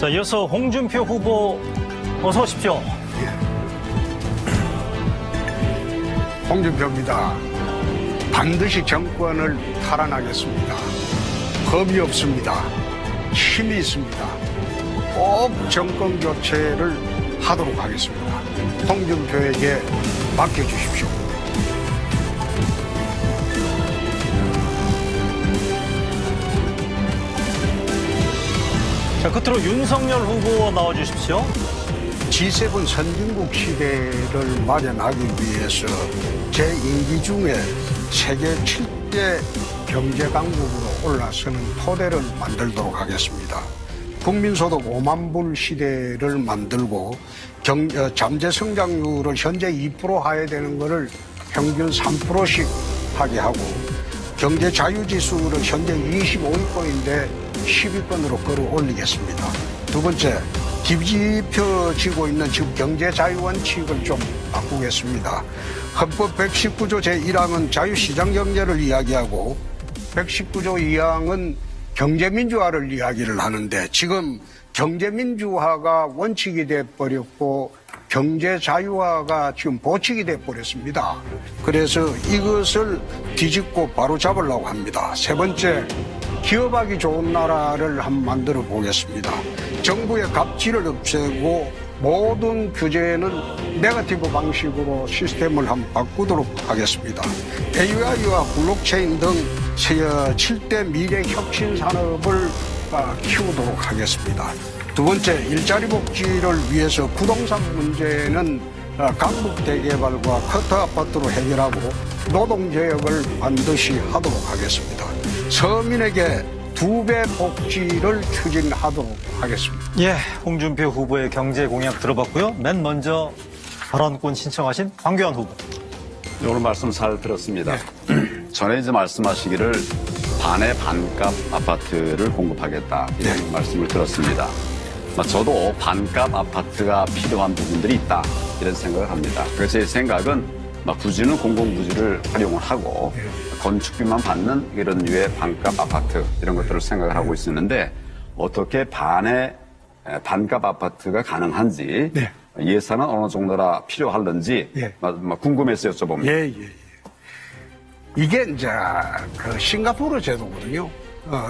자, 이어서 홍준표 후보 어서 오십시오. 홍준표입니다. 반드시 정권을 탈환하겠습니다. 겁이 없습니다. 힘이 있습니다. 꼭 정권 교체를 하도록 하겠습니다. 홍준표에게 맡겨주십시오. 자, 끝으로 윤석열 후보 나와주십시오. G7 선진국 시대를 마련하기 위해서 제 임기 중에 세계 7대 경제 강국으로 올라서는 토대를 만들도록 하겠습니다. 국민소득 5만 불 시대를 만들고 잠재 성장률을 현재 2% 하야 되는 것을 평균 3%씩 하게 하고 경제 자유지수를 현재 25위권인데 10위권으로 끌어올리겠습니다. 두 번째, 뒤집혀지고 있는 지금 경제 자유원칙을 좀 바꾸겠습니다. 헌법 119조 제1항은 자유시장 경제를 이야기하고 119조 2항은 경제민주화를 이야기를 하는데 지금 경제민주화가 원칙이 돼버렸고 경제자유화가 지금 보칙이 돼버렸습니다. 그래서 이것을 뒤집고 바로 잡으려고 합니다. 세 번째, 기업하기 좋은 나라를 한번 만들어 보겠습니다. 정부의 갑질을 없애고 모든 규제는 네거티브 방식으로 시스템을 한번 바꾸도록 하겠습니다. AI와 블록체인 등 7대 미래 혁신 산업을 키우도록 하겠습니다. 두 번째, 일자리 복지를 위해서 부동산 문제는 강북 대개발과 커터 아파트로 해결하고 노동개혁을 반드시 하도록 하겠습니다. 서민에게 2배 복지를 추진하도록 하겠습니다. 예, 홍준표 후보의 경제 공약 들어봤고요. 맨 먼저 발언권 신청하신 황교안 후보. 오늘 말씀 잘 들었습니다. 전에 이제 말씀하시기를 반의 반값 아파트를 공급하겠다 이런 말씀을 들었습니다. 저도 반값 아파트가 필요한 부분들이 있다 이런 생각을 합니다. 그래서 제 생각은 부지는 공공부지를 활용을 하고 건축비만 받는 이런 류의 반값 아파트 이런 것들을 생각을 하고 있었는데 어떻게 반값 아파트가 가능한지 예산은 어느 정도나 필요할는지 궁금해서 여쭤봅니다. 예. 이게 이제 그 싱가포르 제도거든요.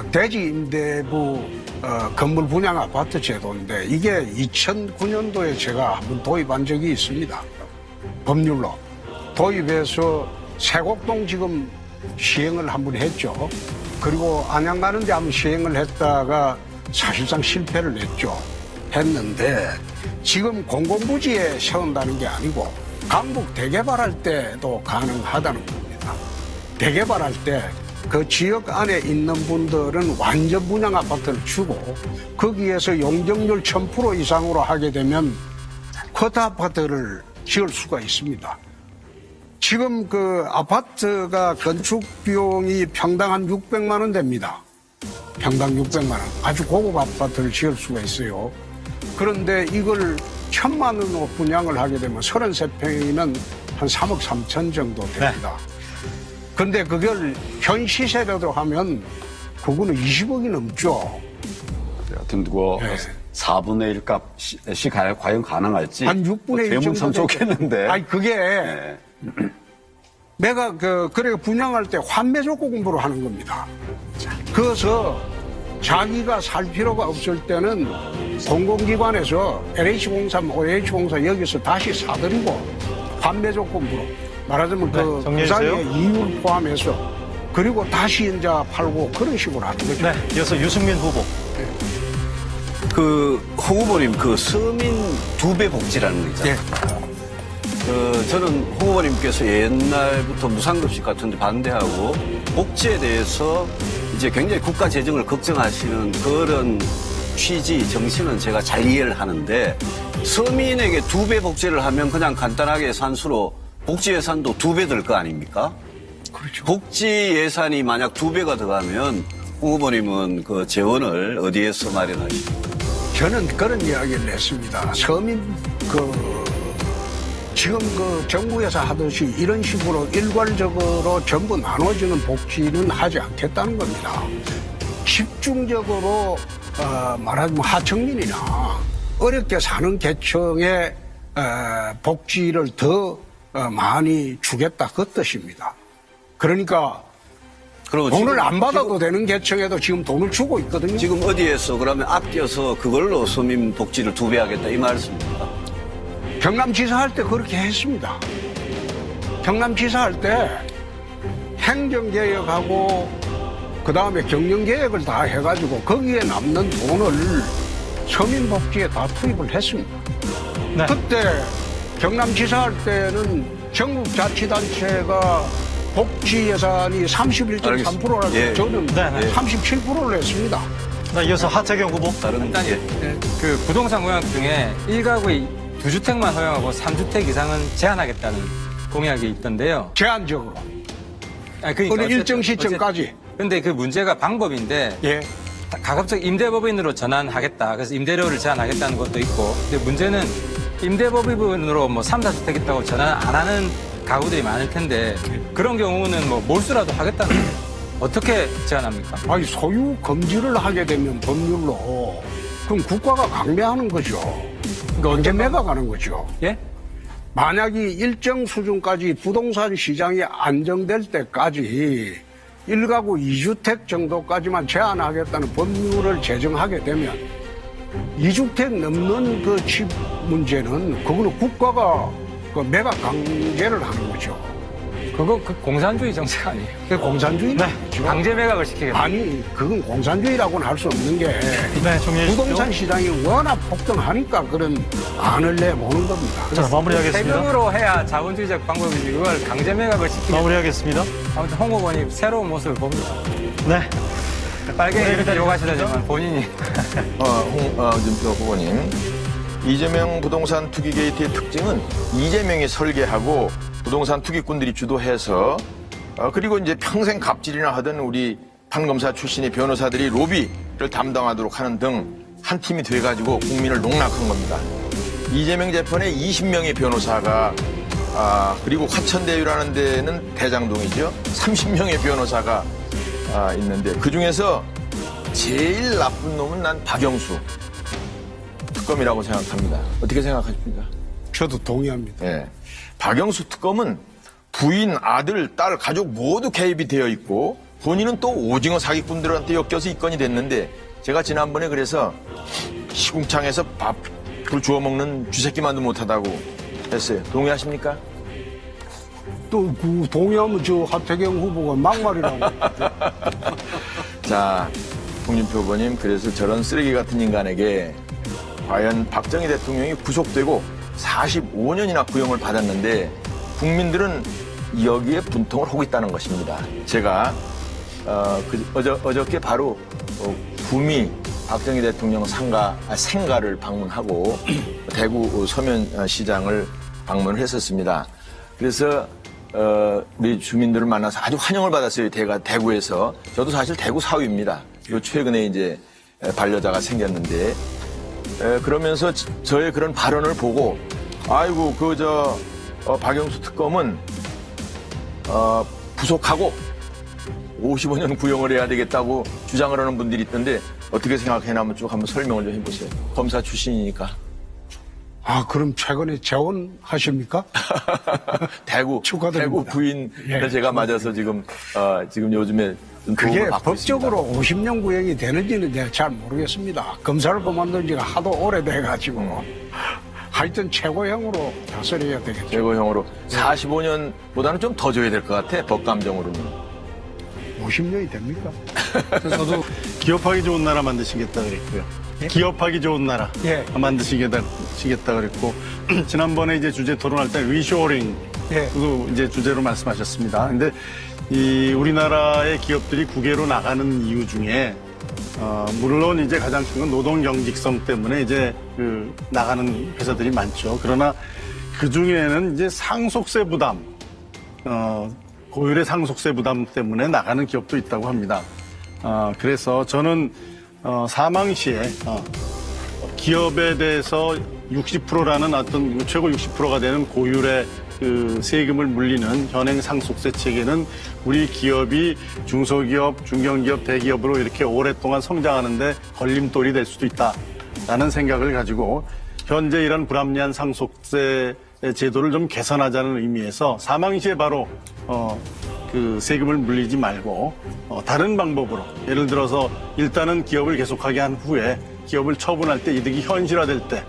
대지 임대부 건물 분양 아파트 제도인데 이게 2009년도에 제가 한번 도입한 적이 있습니다. 법률로 도입해서 세곡동 지금 시행을 한번 했죠. 그리고 안양 가는데 한번 시행을 했다가 사실상 실패를 했는데 지금 공공부지에 세운다는 게 아니고 강북 대개발할 때도 가능하다는 겁니다. 대개발할 때 그 지역 안에 있는 분들은 완전 분양 아파트를 주고 거기에서 용적률 1000% 이상으로 하게 되면 쿼터 아파트를 지을 수가 있습니다. 지금 그 아파트가 건축 비용이 평당 한 600만 원 됩니다. 평당 600만 원. 아주 고급 아파트를 지을 수가 있어요. 그런데 이걸 1000만 원으로 분양을 하게 되면 33평이면 한 3억 3천 정도 됩니다. 근데 그걸 현 시세라도 하면 그거는 20억이 넘죠. 여튼 4분의 1 값이 과연 가능할지 한 6분의 1 정도 되면 참 좋겠는데. 아니 그게 내가 그래 분양할 때 환매 조건 공부를 하는 겁니다. 그래서 자기가 살 필요가 없을 때는 공공기관에서 LH공사, OH공사 여기서 다시 사들이고 환매 조건부로 말하자면 그 사이의 이율 포함해서 그리고 다시 이제 팔고 그런 식으로 하는 거죠. 네, 이어서 유승민 후보. 홍 후보님 서민 2배 복지라는 거 있잖아요. 저는 홍 후보님께서 옛날부터 무상급식 같은 데 반대하고 복지에 대해서 이제 굉장히 국가 재정을 걱정하시는 그런 취지, 정신은 제가 잘 이해를 하는데 서민에게 2배 복지를 하면 그냥 간단하게 산수로 복지 예산도 2배 들 거 아닙니까? 그렇죠. 복지 예산이 만약 2배가 들어가면 홍 후보님은 그 재원을 어디에서 마련하십니까? 저는 그런 이야기를 했습니다. 서민 지금 정부에서 하듯이 이런 식으로 일괄적으로 전부 나눠주는 복지는 하지 않겠다는 겁니다. 집중적으로 말하자면 하청민이나 어렵게 사는 계층의 복지를 더 많이 주겠다 그 뜻입니다. 그러니까 그리고 돈을 지금- 안 받아도 되는 계층에도 지금 돈을 주고 있거든요. 지금 어디에서 그러면 아껴서 그걸로 서민 복지를 2배 하겠다 이 말씀입니까? 경남지사 할 때 그렇게 했습니다. 경남지사 할 때 행정개혁하고 그 다음에 경영개혁을 다 해가지고 거기에 남는 돈을 서민복지에 다 투입을 했습니다. 네. 그때 경남지사 할 때는 전국자치단체가 복지 예산이 31.3%라고 예. 저는 네, 네. 37%를 했습니다. 네, 이어서 하태경 후보. 다른 일단 예. 그 부동산 공약 중에 1가구에 2주택만 허용하고 3주택 이상은 제한하겠다는 공약이 있던데요. 제한적으로. 그러니까 어느 일정 어쨌든- 시점까지. 근데 그 문제가 방법인데 예. 가급적 임대법인으로 전환하겠다. 그래서 임대료를 제한하겠다는 것도 있고. 근데 문제는 임대법인으로 뭐 3, 4주택 있다고 전환 안 하는 가구들이 많을 텐데 그런 경우는 뭐 몰수라도 하겠다는 거예요. 어떻게 제한합니까? 아니 소유 금지를 하게 되면 법률로 그럼 국가가 강매하는 거죠. 강제 매각하는 거죠. 예? 만약에 일정 수준까지 부동산 시장이 안정될 때까지 1가구 2주택 정도까지만 제한하겠다는 법률을 제정하게 되면 2주택 넘는 그 집 문제는 그거는 국가가 그 매각 강제를 하는 거죠. 그거 그 공산주의 정책 아니에요? 그게 공산주의는 네. 아니죠. 강제 매각을 시키겠다. 아니 그건 공산주의라고는 할 수 없는 게 네, 정리해 주십시오. 부동산 시장이 워낙 폭등하니까 그런 안을 내보는 겁니다. 자, 마무리하겠습니다. 세금으로 해야 자본주의적 방법이지 그걸 강제 매각을 시키겠다. 마무리하겠습니다. 아무튼 홍 후보님 새로운 모습을 봅니다. 네. 빨갱이를 욕하시더니만 본인이 김표 후보님. 이재명 부동산 투기 게이트의 특징은 이재명이 설계하고 부동산 투기꾼들이 주도해서 그리고 이제 평생 갑질이나 하던 우리 판검사 출신의 변호사들이 로비를 담당하도록 하는 등 한 팀이 돼가지고 국민을 농락한 겁니다. 이재명 재판에 20명의 변호사가 그리고 화천대유라는 데는 대장동이죠. 30명의 변호사가 있는데 그중에서 제일 나쁜 놈은 난 박영수 특검이라고 생각합니다. 어떻게 생각하십니까? 저도 동의합니다. 예. 박영수 특검은 부인, 아들, 딸, 가족 모두 개입이 되어 있고 본인은 또 오징어 사기꾼들한테 엮여서 입건이 됐는데 제가 지난번에 그래서 시궁창에서 밥을 주워 먹는 쥐새끼만도 못하다고 했어요. 동의하십니까? 또 그 동의하면 저 하태경 후보가 막말이라고. 자, 홍준표 후보님, 그래서 저런 쓰레기 같은 인간에게 과연 박정희 대통령이 구속되고 45년이나 구형을 받았는데 국민들은 여기에 분통을 하고 있다는 것입니다. 제가 어저께 바로 구미 박정희 대통령 생가를 방문하고 대구 서면시장을 방문을 했었습니다. 그래서 우리 주민들을 만나서 아주 환영을 받았어요. 대구에서. 저도 사실 대구 사위입니다. 요 최근에 이제 반려자가 생겼는데 그러면서 저의 그런 발언을 보고 아이고 박영수 특검은 부속하고 55년 구형을 해야 되겠다고 주장을 하는 분들이 있던데 어떻게 생각해나면 쭉 한번 설명을 좀 해보세요. 검사 출신이니까. 아 그럼 최근에 재혼하십니까? 대구 축하드립니다. 부인 예. 제가 맞아서 지금 요즘에 좀 그게 도움을 받고 법적으로 50년 구형이 되는지는 내가 잘 모르겠습니다. 검사를 그만둔 지가 하도 오래돼가지고 하여튼 최고형으로 다스려야 되겠죠. 있습니다. 최고형으로 45년보다는 좀 더 줘야 될 것 같아. 법감정으로는. 50년이 됩니까? 저도 기업하기 좋은 나라 만드시겠다 그랬고요. 기업하기 좋은 나라 예. 만드시겠다 그랬고 지난번에 이제 주제 토론할 때 리쇼어링 예. 그 이제 주제로 말씀하셨습니다. 근데 이 우리나라의 기업들이 국외로 나가는 이유 중에 물론 이제 가장 큰 건 노동 경직성 때문에 이제 그 나가는 회사들이 많죠. 그러나 그 중에는 이제 상속세 부담, 고율의 상속세 부담 때문에 나가는 기업도 있다고 합니다. 그래서 저는 사망 시에 기업에 대해서 60%라는 어떤 최고 60%가 되는 고율의 그 세금을 물리는 현행 상속세 체계는 우리 기업이 중소기업, 중견기업, 대기업으로 이렇게 오랫동안 성장하는데 걸림돌이 될 수도 있다라는 생각을 가지고 현재 이런 불합리한 상속세 제도를 좀 개선하자는 의미에서 사망 시에 바로 그 세금을 물리지 말고 다른 방법으로 예를 들어서 일단은 기업을 계속하게 한 후에 기업을 처분할 때 이득이 현실화될 때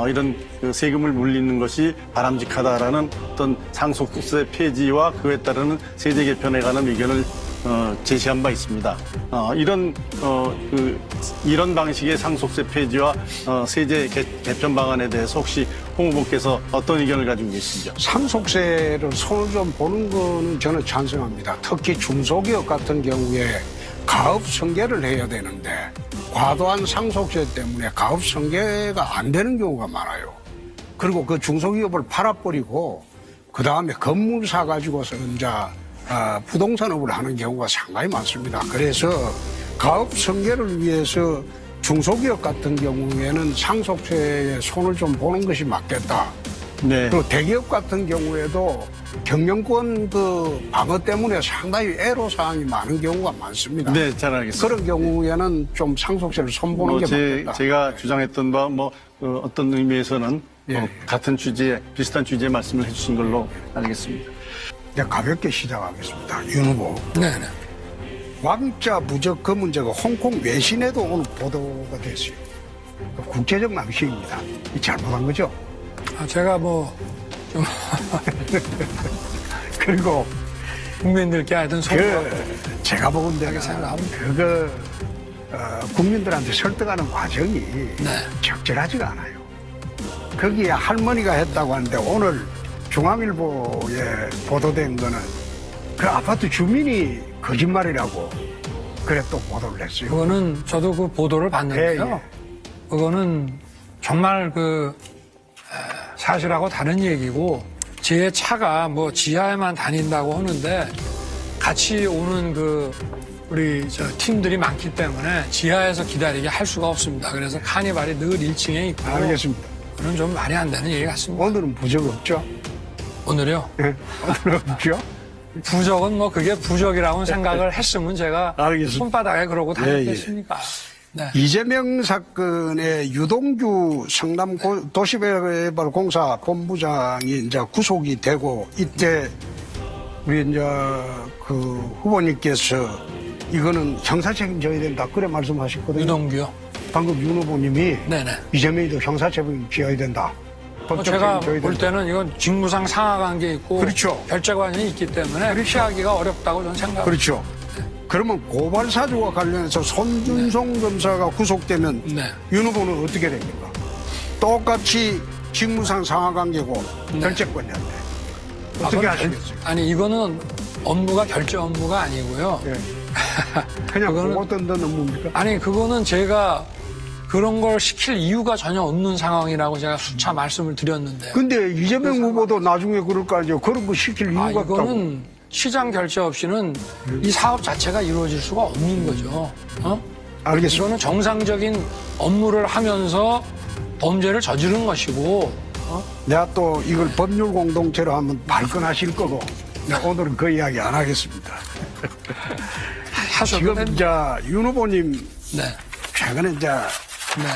이런 그 세금을 물리는 것이 바람직하다라는 어떤 상속세 폐지와 그에 따르는 세제 개편에 관한 의견을 제시한 바 있습니다. 이런 방식의 상속세 폐지와 세제 개편 방안에 대해서 혹시 홍 후보께서 어떤 의견을 가지고 계시죠? 상속세를 손을 좀 보는 거는 저는 찬성합니다. 특히 중소기업 같은 경우에 가업 승계를 해야 되는데 과도한 상속세 때문에 가업 승계가 안 되는 경우가 많아요. 그리고 그 중소기업을 팔아버리고 그 다음에 건물 사가지고서 이제 부동산업을 하는 경우가 상당히 많습니다. 그래서 가업 승계를 위해서 중소기업 같은 경우에는 상속세에 손을 좀 보는 것이 맞겠다. 네. 그리고 대기업 같은 경우에도 경영권 그 방어 때문에 상당히 애로사항이 많은 경우가 많습니다. 네, 잘 알겠습니다. 그런 경우에는 좀 상속세를 손보는 게 맞겠다. 제가 주장했던 바 어떤 의미에서는 예. 같은 취지의 비슷한 취지의 말씀을 해주신 걸로 알겠습니다. 이제 가볍게 시작하겠습니다. 윤 후보. 네네. 왕자 부적 그 문제가 홍콩 외신에도 오늘 보도가 됐어요. 국제적 낭식입니다. 이 잘못한 거죠? 제가 좀 그리고 국민들께 하여튼 제가 보건데 생각합니다. 그거 국민들한테 설득하는 과정이 네. 적절하지가 않아요. 거기에 할머니가 했다고 하는데 오늘 중앙일보에 보도된 거는 그 아파트 주민이 거짓말이라고 그래 또 보도를 했어요. 그거는 저도 그 보도를 봤는데요. 예, 예. 그거는 정말 사실하고 다른 얘기고 제 차가 지하에만 다닌다고 하는데 같이 오는 우리 팀들이 많기 때문에 지하에서 기다리게 할 수가 없습니다. 그래서 카니발이 늘 1층에 있고. 알겠습니다. 그건 좀 말이 안 되는 얘기 같습니다. 오늘은 부적 없죠? 오늘요? 예, 오늘은 없죠? 부적은 그게 부적이라고 생각을 했으면 제가 알겠습니다. 손바닥에 그러고 다녔겠습니까? 네. 이재명 사건의 유동규 성남 도시개발공사 본부장이 이제 구속이 되고 이때 우리 이제 그 후보님께서 이거는 형사 책임져야 된다 그래 말씀하셨거든요. 유동규요? 방금 윤 후보님이 네네. 이재명이도 형사 책임져야 된다. 법적 제가 책임져야 볼 된다. 때는 이건 직무상 상하관계 있고 그렇죠. 결재관이 있기 때문에 피하기가 어렵다고 저는 생각합니다. 그렇죠. 그러면 고발 사주와 관련해서 손준성 검사가 구속되면 네. 윤 후보는 어떻게 됩니까? 똑같이 직무상 상하관계고 네. 결재권자인데 어떻게 그건 하시겠어요? 아니 이거는 업무가 결재 업무가 아니고요. 예. 그냥 그거는- 보고 던던 업무입니까? 아니 그거는 제가 그런 걸 시킬 이유가 전혀 없는 상황이라고 제가 수차 말씀을 드렸는데. 근데 이재명 후보도 나중에 그럴 거 아니에요. 그런 거 시킬 이유가 없다고. 이거는 시장 결재 없이는 이 사업 자체가 이루어질 수가 없는 거죠. 알겠습니다. 이거는 정상적인 업무를 하면서 범죄를 저지른 것이고. 내가 또 이걸 법률 공동체로 한번 발끈하실 거고 오늘은 그 이야기 안 하겠습니다. 하셔도 지금 됩니다. 이제 윤 후보님 네. 최근에 이제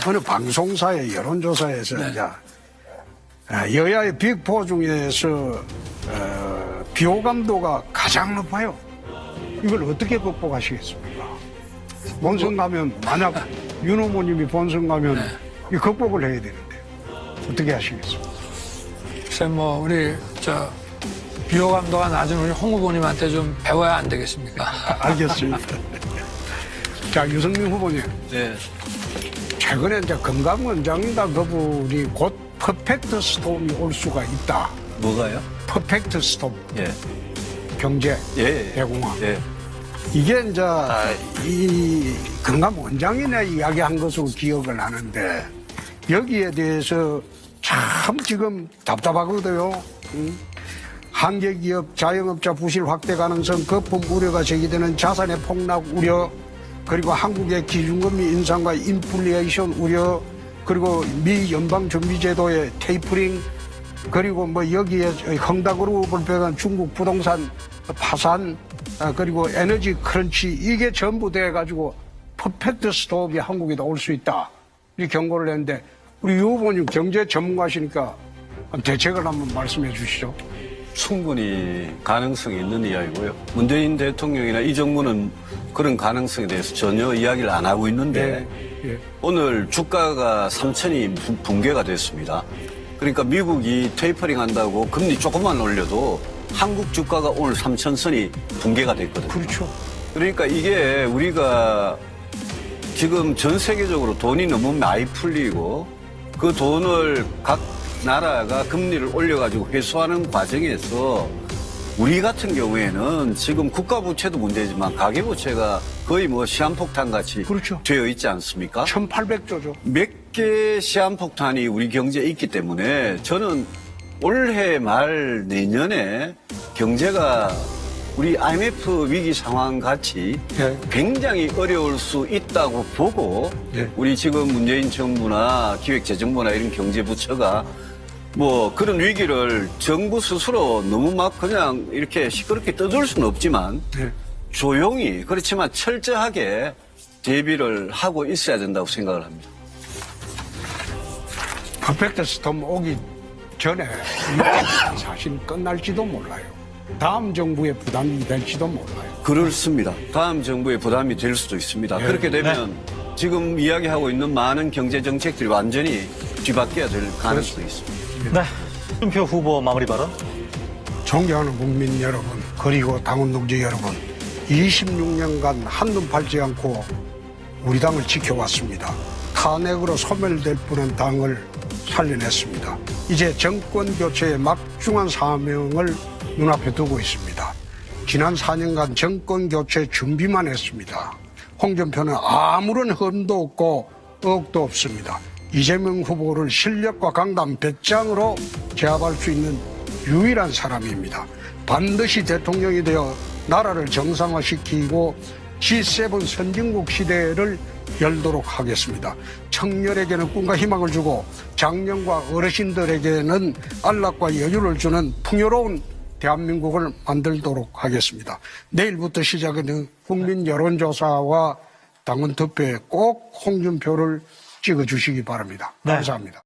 어느 방송사의 여론조사에서 네. 이제 여야의 빅4 중에서 비호감도가 가장 높아요. 이걸 어떻게 극복하시겠습니까? 본선 가면 만약 윤 후보님이 본선 가면 이 극복을 해야 되는데 어떻게 하시겠습니까? 글쎄 우리 비호감도가 낮은 우리 홍 후보님한테 좀 배워야 안 되겠습니까? 알겠습니다. 자, 유승민 후보님. 네. 최근에 이제 건강원장이다 그분이 곧 퍼펙트 스톰이 올 수가 있다. 뭐가요? 퍼펙트 스톰. 예. 경제, 예. 대공황. 예. 이게 이제 이 건강원장이나 이야기한 것으로 기억을 하는데 여기에 대해서 참 지금 답답하거든요. 한계기업 자영업자 부실 확대 가능성 거품 우려가 제기되는 자산의 폭락 우려 그리고 한국의 기준금리 인상과 인플레이션 우려 그리고 미 연방준비제도의 테이퍼링 그리고 뭐 여기에 헝다그룹을 비롯한 중국 부동산 파산, 그리고 에너지 크런치, 이게 전부 돼가지고 퍼펙트 스톱이 한국에도 올 수 있다. 이 경고를 했는데, 우리 유 후보님 경제 전문가시니까 대책을 한번 말씀해 주시죠. 충분히 가능성이 있는 이야기고요. 문재인 대통령이나 이 정부는 그런 가능성에 대해서 전혀 이야기를 안 하고 있는데 예. 오늘 주가가 3천이 붕괴가 됐습니다. 그러니까 미국이 테이퍼링 한다고 금리 조금만 올려도 한국 주가가 오늘 3천선이 붕괴가 됐거든요. 그렇죠. 그러니까 이게 우리가 지금 전 세계적으로 돈이 너무 많이 풀리고 그 돈을 각 나라가 금리를 올려가지고 회수하는 과정에서 우리 같은 경우에는 지금 국가부채도 문제지만 가계부채가 거의 뭐 시한폭탄 같이 그렇죠. 되어 있지 않습니까? 1800조죠. 몇 개 시한폭탄이 우리 경제에 있기 때문에 저는 올해 말 내년에 경제가 우리 IMF 위기 상황 같이 네. 굉장히 어려울 수 있다고 보고 네. 우리 지금 문재인 정부나 기획재정부나 이런 경제부처가 뭐 그런 위기를 정부 스스로 너무 막 그냥 이렇게 시끄럽게 떠들 수는 없지만 네. 조용히 그렇지만 철저하게 대비를 하고 있어야 된다고 생각을 합니다. 퍼펙트 스톰 오기 전에 사실 끝날지도 몰라요. 다음 정부의 부담이 될지도 몰라요. 그렇습니다. 다음 정부의 부담이 될 수도 있습니다. 그렇게 되면 지금 이야기하고 있는 많은 경제 정책들이 완전히 뒤바뀌어야 될 가능성이 있습니다. 네. 홍준표 후보 마무리 발언. 존경하는 국민 여러분, 그리고 당원 동지 여러분, 26년간 한눈 팔지 않고 우리 당을 지켜왔습니다. 탄핵으로 소멸될 뻔한 당을 살려냈습니다. 이제 정권 교체의 막중한 사명을 눈앞에 두고 있습니다. 지난 4년간 정권 교체 준비만 했습니다. 홍준표는 아무런 흠도 없고 의혹도 없습니다. 이재명 후보를 실력과 강단 배짱으로 제압할 수 있는 유일한 사람입니다. 반드시 대통령이 되어 나라를 정상화시키고 G7 선진국 시대를 열도록 하겠습니다. 청년에게는 꿈과 희망을 주고 장년과 어르신들에게는 안락과 여유를 주는 풍요로운 대한민국을 만들도록 하겠습니다. 내일부터 시작하는 국민 여론조사와 당원 투표에 꼭 홍준표를 찍어주시기 바랍니다. 네. 감사합니다.